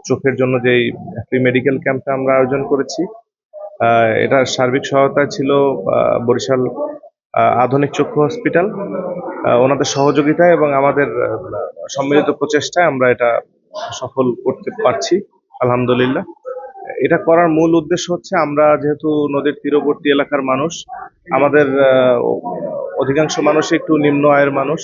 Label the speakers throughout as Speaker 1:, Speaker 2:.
Speaker 1: চোখের জন্য যেই ফ্রি মেডিকেল ক্যাম্পটা আমরা আয়োজন করেছি, এটার সার্বিক সহায়তায় ছিল বরিশাল আধুনিক চক্ষু হসপিটাল। ওনাদের সহযোগিতায় এবং আমাদের সম্মিলিত প্রচেষ্টায় আমরা এটা সফল করতে পারছি আলহামদুলিল্লাহ। এটা করার মূল উদ্দেশ্য হচ্ছে, আমরা যেহেতু নদীর তীরবর্তী এলাকার মানুষ, আমাদের অধিকাংশ মানুষ একটু নিম্ন আয়ের মানুষ।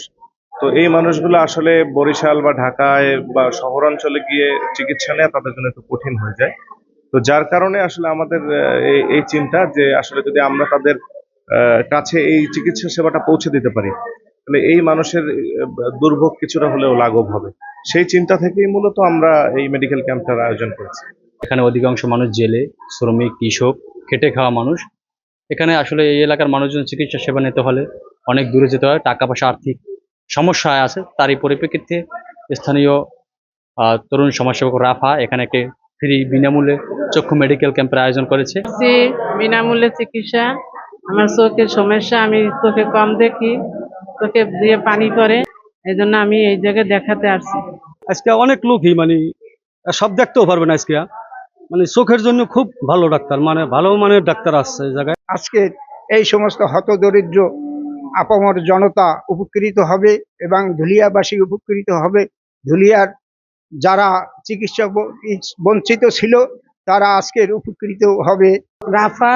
Speaker 1: তো এই মানুষগুলো আসলে বরিশাল বা ঢাকায় বা শহরাঞ্চলে গিয়ে চিকিৎসা নেওয়া তাদের জন্য একটু কঠিন হয়ে যায়। তো যার কারণে আসলে আমাদের এই চিন্তা যে আসলে যদি আমরা তাদের কাছে এই চিকিৎসা সেবাটা পৌঁছে দিতে পারি, তাহলে এই মানুষের দুর্ভোগ কিছুটা হলেও লাঘব হবে। সেই চিন্তা থেকেই মূলত আমরা এই মেডিকেল ক্যাম্পটার আয়োজন করেছি।
Speaker 2: এখানে অধিকাংশ মানুষ জেলে, শ্রমিক, কৃষক, খেটে খাওয়া মানুষ। এখানে আসলে এই এলাকার মানুষজন চিকিৎসা সেবা নিতে হলে অনেক দূরে যেতে হয়, টাকা পয়সা আর্থিক সমস্যা আছে। তারই পরিপ্রেক্ষিতে স্থানীয় তরুণ সমাজসেবক রাফা এখানে একটি ফ্রি বিনামূল্যে চক্ষু মেডিকেল ক্যাম্পের আয়োজন করেছে।
Speaker 3: বিনামূল্যে চিকিৎসা, আমার চোখের সমস্যা, আমি চোখে কম দেখি, চোখে দিয়ে পানি পড়ে, এই জন্য আমি এই জায়গায় দেখাতে আসছি।
Speaker 4: আজকে অনেক লোকই সব দেখতেও পারবে না। আজকে চোখের জন্য খুব ভালো ডাক্তার, ভালো মানের ডাক্তার আসছে এই জায়গায়।
Speaker 5: আজকে এই সমস্ত হতদরিদ্র আপামর জনতা উপকৃত হবে এবং ধুলিয়াবাসী উপকৃত হবে। ধুলিয়ার যারা চিকিৎসা বঞ্চিত ছিল তারা আজকের উপকৃত হবে।
Speaker 3: রাফা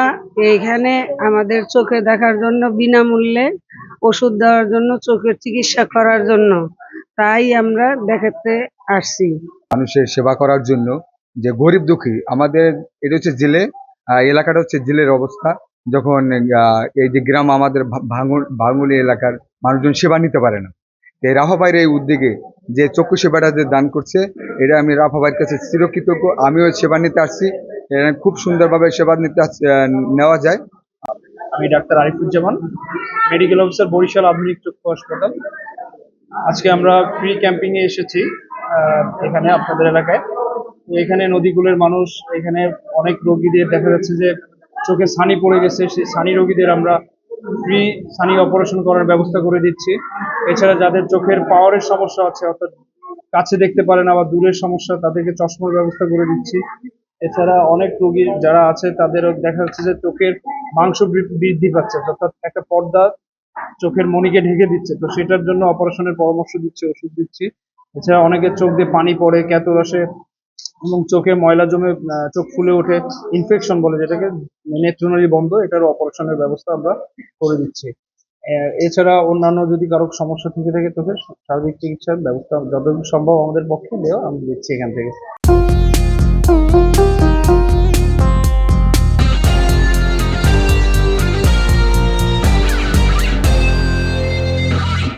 Speaker 3: এইখানে আমাদের চোখে দেখার জন্য বিনামূল্যে ওষুধ দেওয়ার জন্য, চোখের চিকিৎসা করার জন্য, তাই আমরা দেখাতে আসছি।
Speaker 6: মানুষের সেবা করার জন্য, যে গরিব দুঃখী আমাদের, এটা হচ্ছে জেলে এলাকাটা, হচ্ছে জেলের অবস্থা। যখন এই যে গ্রাম আমাদের ভাঙুলি এলাকার মানুষজন সেবা নিতে পারে না, এই রাফা ভাইয়ের এই উদ্যোগে যে চক্ষু সেবাটা যে দান করছে, এটা আমি রাফা ভাইয়ের কাছে চিরকৃতজ্ঞ। আমিও সেবা নিতে আসছি, খুব সুন্দরভাবে সেবা নেওয়া যায়।
Speaker 7: আমি doctor Arifuzzaman, medical officer, Barishal আধুনিক চক্ষু হাসপাতাল। আজকে আমরা ফ্রি ক্যাম্পিং এ এসেছি এখানে আপনাদের এলাকায়। এখানে নদীগুলোর মানুষ, এখানে অনেক রোগীদের দেখা যাচ্ছে যে চোখে ছানি পড়ে গেছে, সেই ছানি রোগীদের আমরা ফ্রি ছানি অপারেশন করার ব্যবস্থা করে দিচ্ছি। এছাড়া যাদের চোখের পাওয়ারের সমস্যা আছে, অর্থাৎ কাছে দেখতে পারে না বা দূরের সমস্যা, তাদেরকে চশমার ব্যবস্থা করে দিচ্ছি। এছাড়া অনেক রোগী যারা আছে তাদেরও দেখা যাচ্ছে যে চোখের মাংস বৃদ্ধি পাচ্ছে, অর্থাৎ একটা পর্দা চোখের মণিকে ঢেকে দিচ্ছে, তো সেটার জন্য অপারেশনের পরামর্শ দিচ্ছি, ওষুধ দিচ্ছি। এছাড়া অনেকের চোখ দিয়ে পানি পড়ে, ক্যাতরসে এবং চোখে ময়লা জমে চোখ ফুলে ওঠে, ইনফেকশন বলে যেটাকে, নেত্রনালী বন্ধ, এটারও অপারেশনের ব্যবস্থা আমরা করে দিচ্ছি। এছাড়া অন্যান্য যদি কারো সমস্যা থেকে থাকে চোখের, সার্বিক চিকিৎসার ব্যবস্থা যতদূর সম্ভব আমাদের পক্ষে দেওয়া আমি দিচ্ছি এখান থেকে।